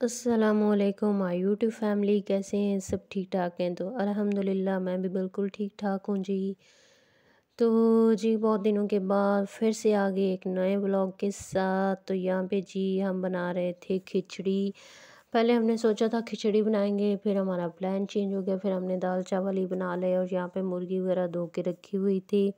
अस्सलामुअलैकुम my YouTube family, कैसे हैं सब? ठीक ठाक हैं? तो अल्हम्दुलिल्लाह मैं भी बिल्कुल ठीक ठाक हूँ जी। तो जी बहुत दिनों के बाद फिर से आ गए एक नए व्लॉग के साथ। तो यहाँ पे जी हम बना रहे थे खिचड़ी। पहले हमने सोचा था खिचड़ी बनाएंगे, फिर हमारा प्लान चेंज हो गया, फिर हमने दाल चावल ही बना लिए। और यहाँ पे मुर्गी वगैरह धो के रखी हुई थी।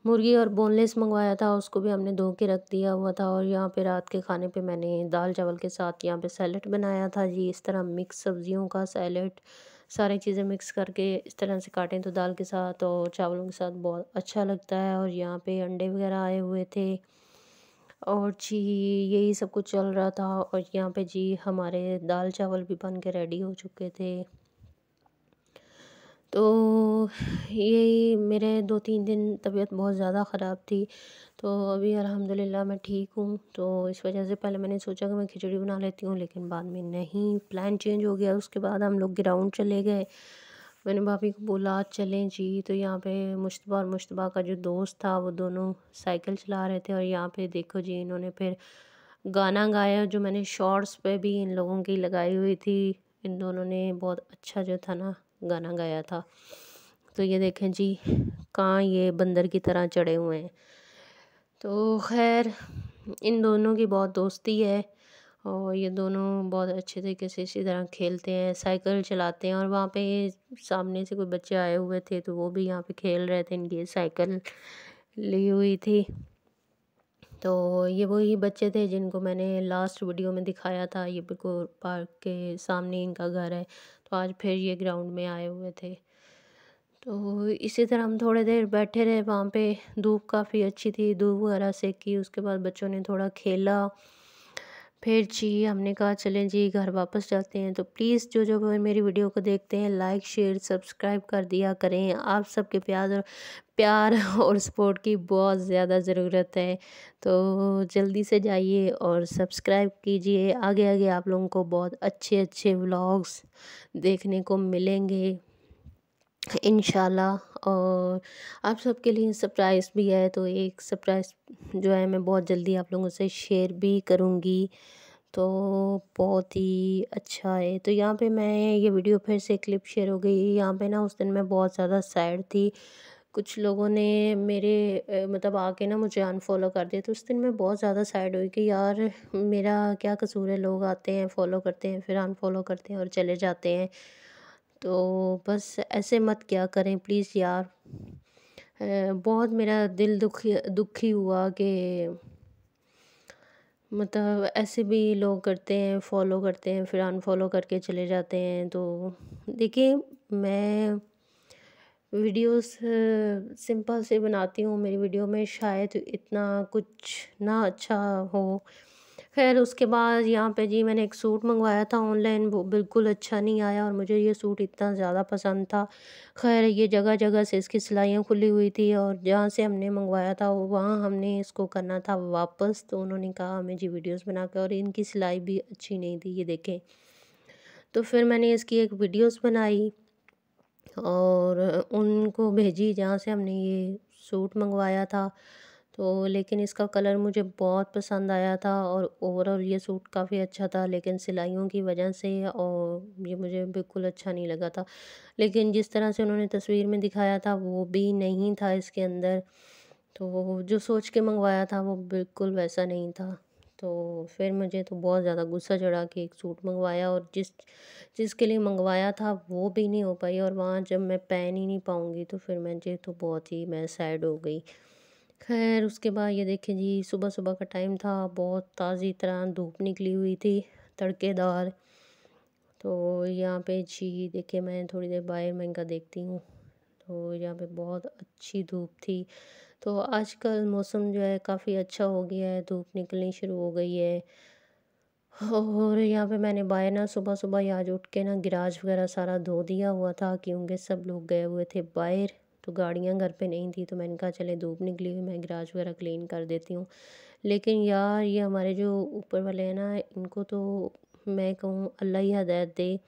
मुर्गी और बोनलेस मंगवाया था, उसको भी हमने धो के रख दिया हुआ था। और यहाँ पे रात के खाने पे मैंने दाल चावल के साथ यहाँ पे सैलेड बनाया था जी। इस तरह मिक्स सब्जियों का सैलेड, सारी चीज़ें मिक्स करके इस तरह से काटें तो दाल के साथ और चावलों के साथ बहुत अच्छा लगता है। और यहाँ पे अंडे वगैरह आए हुए थे और जी यही सब कुछ चल रहा था। और यहाँ पे जी हमारे दाल चावल भी बन के रेडी हो चुके थे। तो यही मेरे 2-3 दिन तबीयत बहुत ज़्यादा ख़राब थी। तो अभी अल्हम्दुलिल्लाह मैं ठीक हूँ। तो इस वजह से पहले मैंने सोचा कि मैं खिचड़ी बना लेती हूँ, लेकिन बाद में नहीं, प्लान चेंज हो गया। उसके बाद हम लोग ग्राउंड चले गए। मैंने भाभी को बोला आज चलें जी। तो यहाँ पे मुश्तबा और मुश्तबा का जो दोस्त था वो दोनों साइकिल चला रहे थे। और यहाँ पे देखो जी इन्होंने फिर गाना गाया जो मैंने शॉर्ट्स पे भी इन लोगों की लगाई हुई थी। इन दोनों ने बहुत अच्छा जो था ना गाना गाया था। तो ये देखें जी कहाँ ये बंदर की तरह चढ़े हुए हैं। तो खैर इन दोनों की बहुत दोस्ती है और ये दोनों बहुत अच्छे तरीके से इसी तरह खेलते हैं, साइकिल चलाते हैं। और वहाँ पे सामने से कोई बच्चे आए हुए थे तो वो भी यहाँ पे खेल रहे थे, इनकी साइकिल ली हुई थी। तो ये वही बच्चे थे जिनको मैंने लास्ट वीडियो में दिखाया था। ये बिल्कुल पार्क के सामने इनका घर है। तो आज फिर ये ग्राउंड में आए हुए थे। तो इसी तरह हम थोड़ी देर बैठे रहे वहाँ पे। धूप काफ़ी अच्छी थी, धूप वगैरह सेकी। उसके बाद बच्चों ने थोड़ा खेला। फिर जी हमने कहा चलें जी घर वापस चलते हैं। तो प्लीज़ जो जो मेरी वीडियो को देखते हैं लाइक शेयर सब्सक्राइब कर दिया करें। आप सबके प्यार और सपोर्ट की बहुत ज़्यादा ज़रूरत है। तो जल्दी से जाइए और सब्सक्राइब कीजिए। आगे आगे आप लोगों को बहुत अच्छे अच्छे व्लॉग्स देखने को मिलेंगे इंशाल्लाह। और आप सबके लिए सरप्राइज़ भी है, तो एक सरप्राइज़ जो है मैं बहुत जल्दी आप लोगों से शेयर भी करूँगी। तो बहुत ही अच्छा है। तो यहाँ पे मैं ये वीडियो फिर से क्लिप शेयर हो गई। यहाँ पे ना उस दिन मैं बहुत ज़्यादा सैड थी। कुछ लोगों ने मेरे मतलब आके ना मुझे अनफॉलो कर दिया। तो उस दिन मैं बहुत ज़्यादा सैड हुई कि यार मेरा क्या कसूर है, लोग आते हैं फॉलो करते हैं फिर अनफॉलो करते हैं और चले जाते हैं। तो बस ऐसे मत क्या करें प्लीज़ यार। बहुत मेरा दिल दुखी हुआ कि मतलब ऐसे भी लोग करते हैं, फॉलो करते हैं फिर अनफॉलो करके चले जाते हैं। तो देखिए मैं वीडियोस सिंपल से बनाती हूँ। मेरी वीडियो में शायद इतना कुछ ना अच्छा हो। खैर उसके बाद यहाँ पे जी मैंने एक सूट मंगवाया था ऑनलाइन, वो बिल्कुल अच्छा नहीं आया और मुझे ये सूट इतना ज़्यादा पसंद था। खैर ये जगह जगह से इसकी सिलाइयाँ खुली हुई थी और जहाँ से हमने मंगवाया था वहाँ हमने इसको करना था वापस। तो उन्होंने कहा हमें जी वीडियोस बना के, और इनकी सिलाई भी अच्छी नहीं थी, ये देखें। तो फिर मैंने इसकी एक वीडियोस बनाई और उनको भेजी जहाँ से हमने ये सूट मंगवाया था। तो लेकिन इसका कलर मुझे बहुत पसंद आया था और ओवरऑल ये सूट काफ़ी अच्छा था, लेकिन सिलाइयों की वजह से और ये मुझे बिल्कुल अच्छा नहीं लगा था। लेकिन जिस तरह से उन्होंने तस्वीर में दिखाया था वो भी नहीं था इसके अंदर। तो जो सोच के मंगवाया था वो बिल्कुल वैसा नहीं था। तो फिर मुझे तो बहुत ज़्यादा गुस्सा चढ़ा कि एक सूट मंगवाया और जिसके लिए मंगवाया था वो भी नहीं हो पाई, और वहाँ जब मैं पहन ही नहीं पाऊँगी तो फिर मुझे तो बहुत ही मैं सैड हो गई। खैर उसके बाद ये देखें जी सुबह सुबह का टाइम था, बहुत ताज़ी तरह धूप निकली हुई थी, तड़केदार। तो यहाँ पे जी देखिए मैं थोड़ी देर बाहर मैं इनका देखती हूँ। तो यहाँ पे बहुत अच्छी धूप थी। तो आजकल मौसम जो है काफ़ी अच्छा हो गया है, धूप निकलनी शुरू हो गई है। और यहाँ पे मैंने बाहर ना सुबह सुबह ही आज उठ के ना गिराज वगैरह सारा धो दिया हुआ था, क्योंकि सब लोग गए हुए थे बाहर। तो गाड़ियाँ घर पे नहीं थी, तो मैंने कहा चले धूप निकली हुई मैं गिराज वगैरह क्लीन कर देती हूँ। लेकिन यार ये हमारे जो ऊपर वाले हैं ना, इनको तो मैं कहूँ अल्लाह ही हिदायत दे।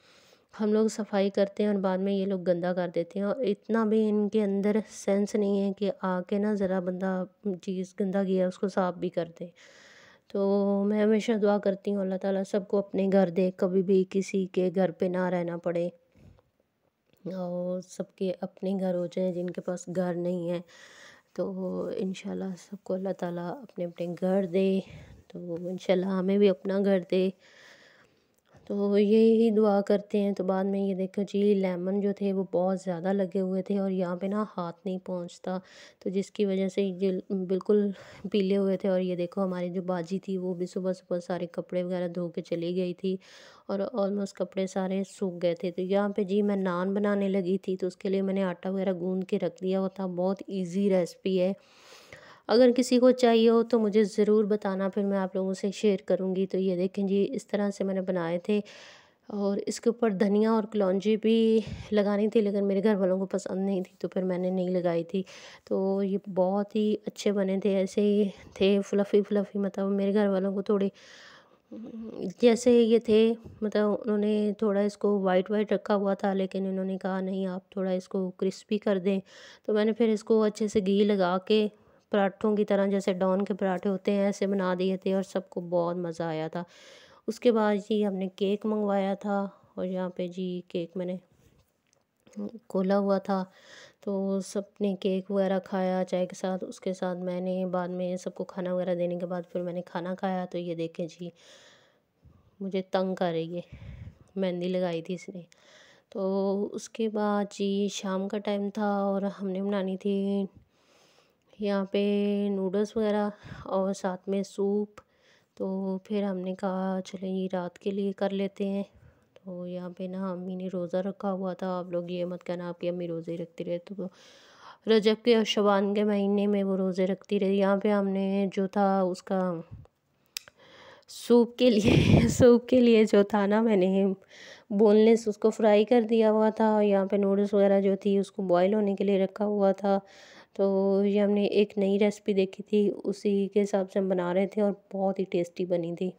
हम लोग सफाई करते हैं और बाद में ये लोग गंदा कर देते हैं, और इतना भी इनके अंदर सेंस नहीं है कि आके ना ज़रा बंदा चीज़ गंदा किया उसको साफ भी कर दे। तो मैं हमेशा दुआ करती हूँ अल्लाह ताला सबको अपने घर दे, कभी भी किसी के घर पे ना रहना पड़े और सबके अपने घर हो जाए, जिनके पास घर नहीं है तो इंशाल्लाह सबको अल्लाह ताला अपने अपने घर दे। तो इंशाल्लाह हमें भी अपना घर दे। तो यही दुआ करते हैं। तो बाद में ये देखो जी, लेमन जो थे वो बहुत ज़्यादा लगे हुए थे और यहाँ पे ना हाथ नहीं पहुँचता, तो जिसकी वजह से ये बिल्कुल पीले हुए थे। और ये देखो हमारी जो बाजी थी वो भी सुबह सुबह सारे कपड़े वगैरह धो के चली गई थी और ऑलमोस्ट कपड़े सारे सूख गए थे। तो यहाँ पे जी मैं नान बनाने लगी थी, तो उसके लिए मैंने आटा वगैरह गूंद के रख दिया हुआ था। बहुत ईजी रेसिपी है, अगर किसी को चाहिए हो तो मुझे ज़रूर बताना, फिर मैं आप लोगों से शेयर करूँगी। तो ये देखें जी, इस तरह से मैंने बनाए थे और इसके ऊपर धनिया और कलौंजी भी लगानी थी, लेकिन मेरे घर वालों को पसंद नहीं थी तो फिर मैंने नहीं लगाई थी। तो ये बहुत ही अच्छे बने थे, ऐसे ही थे फ्लफ़ी फ्लफ़ी, मतलब मेरे घर वालों को थोड़े जैसे ये थे, मतलब उन्होंने थोड़ा इसको वाइट वाइट रखा हुआ था, लेकिन इन्होंने कहा नहीं आप थोड़ा इसको क्रिस्पी कर दें। तो मैंने फिर इसको अच्छे से घी लगा के पराठों की तरह, जैसे डॉन के पराठे होते हैं, ऐसे बना दिए थे और सबको बहुत मज़ा आया था। उसके बाद जी हमने केक मंगवाया था और यहाँ पे जी केक मैंने खोला हुआ था, तो सबने केक वगैरह खाया चाय के साथ। उसके साथ मैंने बाद में सबको खाना वगैरह देने के बाद फिर मैंने खाना खाया। तो ये देखें जी, मुझे तंग कर रही है, मेहंदी लगाई थी इसने। तो उसके बाद जी शाम का टाइम था और हमने बनानी थी यहाँ पे नूडल्स वगैरह और साथ में सूप। तो फिर हमने कहा चलें ये रात के लिए कर लेते हैं। तो यहाँ पे ना अम्मी ने रोज़ा रखा हुआ था, आप लोग ये मत कहना आपकी अम्मी रोज़े रखती रहे, तो रजब के और शबान के महीने में वो रोज़े रखती रही। यहाँ पे हमने जो था उसका सूप के लिए सूप के लिए जो था ना, मैंने बोनलेस उसको फ्राई कर दिया हुआ था और यहाँ पे नूडल्स वगैरह जो थी उसको बॉईल होने के लिए रखा हुआ था। तो ये हमने एक नई रेसिपी देखी थी, उसी के हिसाब से हम बना रहे थे और बहुत ही टेस्टी बनी थी।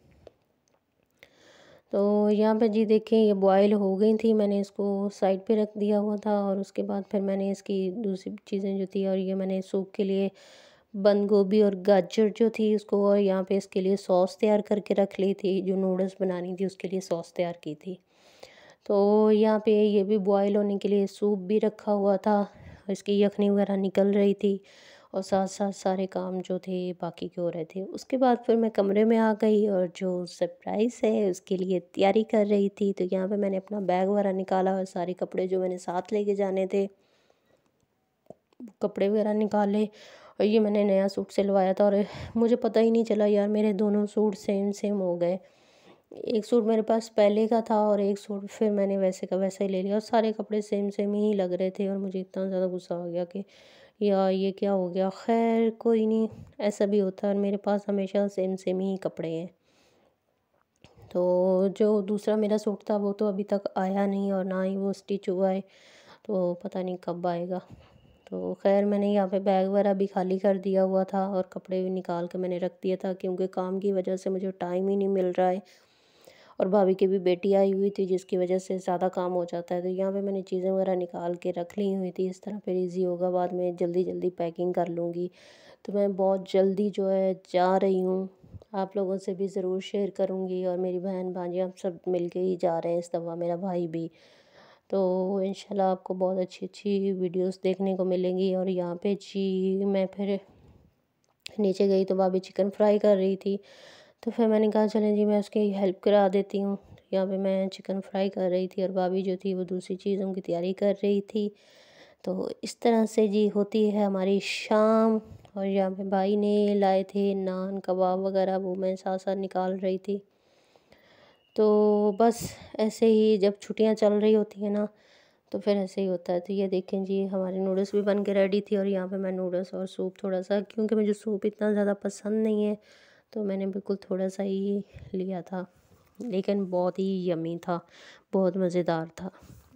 तो यहाँ पे जी देखें ये बॉयल हो गई थी, मैंने इसको साइड पे रख दिया हुआ था और उसके बाद फिर मैंने इसकी दूसरी चीज़ें जो थी, और ये मैंने सूप के लिए बंद गोभी और गाजर जो थी उसको, और यहाँ पे इसके लिए सॉस तैयार करके रख ली थी, जो नूडल्स बनानी थी उसके लिए सॉस तैयार की थी। तो यहाँ पे ये भी बॉयल होने के लिए सूप भी रखा हुआ था, इसकी यखनी वगैरह निकल रही थी और साथ साथ सारे काम जो थे बाकी के हो रहे थे। उसके बाद फिर मैं कमरे में आ गई और जो सरप्राइज़ है उसके लिए तैयारी कर रही थी। तो यहाँ पे मैंने अपना बैग वगैरह निकाला और सारे कपड़े जो मैंने साथ लेके जाने थे कपड़े वगैरह निकाले और ये मैंने नया सूट सिलवाया था और मुझे पता ही नहीं चला यार, मेरे दोनों सूट सेम सेम हो गए। एक सूट मेरे पास पहले का था और एक सूट फिर मैंने वैसे का वैसा ही ले लिया और सारे कपड़े सेम सेम ही लग रहे थे और मुझे इतना ज़्यादा गुस्सा आ गया कि यार ये क्या हो गया। खैर कोई नहीं, ऐसा भी होता है और मेरे पास हमेशा सेम सेम ही कपड़े हैं। तो जो दूसरा मेरा सूट था वो तो अभी तक आया नहीं और ना ही वो स्टिच हुआ है, तो पता नहीं कब आएगा। तो खैर मैंने यहाँ पे बैग वगैरह भी खाली कर दिया हुआ था और कपड़े भी निकाल के मैंने रख दिया था, क्योंकि काम की वजह से मुझे टाइम ही नहीं मिल रहा है और भाभी की भी बेटी आई हुई थी जिसकी वजह से ज़्यादा काम हो जाता है। तो यहाँ पे मैंने चीज़ें वगैरह निकाल के रख ली हुई थी, इस तरह फिर इजी होगा, बाद में जल्दी जल्दी पैकिंग कर लूँगी। तो मैं बहुत जल्दी जो है जा रही हूँ, आप लोगों से भी ज़रूर शेयर करूँगी और मेरी बहन भांजी हम सब मिल के ही जा रहे हैं इस दफ़ा, मेरा भाई भी। तो इंशाल्लाह आपको बहुत अच्छी अच्छी वीडियोस देखने को मिलेंगी। और यहाँ पे जी मैं फिर नीचे गई तो भाभी चिकन फ्राई कर रही थी, तो फिर मैंने कहा चलें जी मैं उसकी हेल्प करा देती हूँ। यहाँ पे मैं चिकन फ्राई कर रही थी और भाभी जो थी वो दूसरी चीज़ों की तैयारी कर रही थी। तो इस तरह से जी होती है हमारी शाम। और यहाँ पे भाई ने लाए थे नान कबाब वगैरह, वो मैं साथ साथ निकाल रही थी। तो बस ऐसे ही जब छुट्टियाँ चल रही होती हैं ना, तो फिर ऐसे ही होता है। तो ये देखें जी हमारे नूडल्स भी बन के रेडी थी और यहाँ पे मैं नूडल्स और सूप थोड़ा सा, क्योंकि मुझे सूप इतना ज़्यादा पसंद नहीं है तो मैंने बिल्कुल थोड़ा सा ही लिया था, लेकिन बहुत ही यमी था, बहुत मज़ेदार था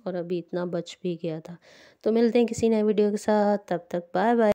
और अभी इतना बच भी गया था। तो मिलते हैं किसी नए वीडियो के साथ, तब तक बाय बाय।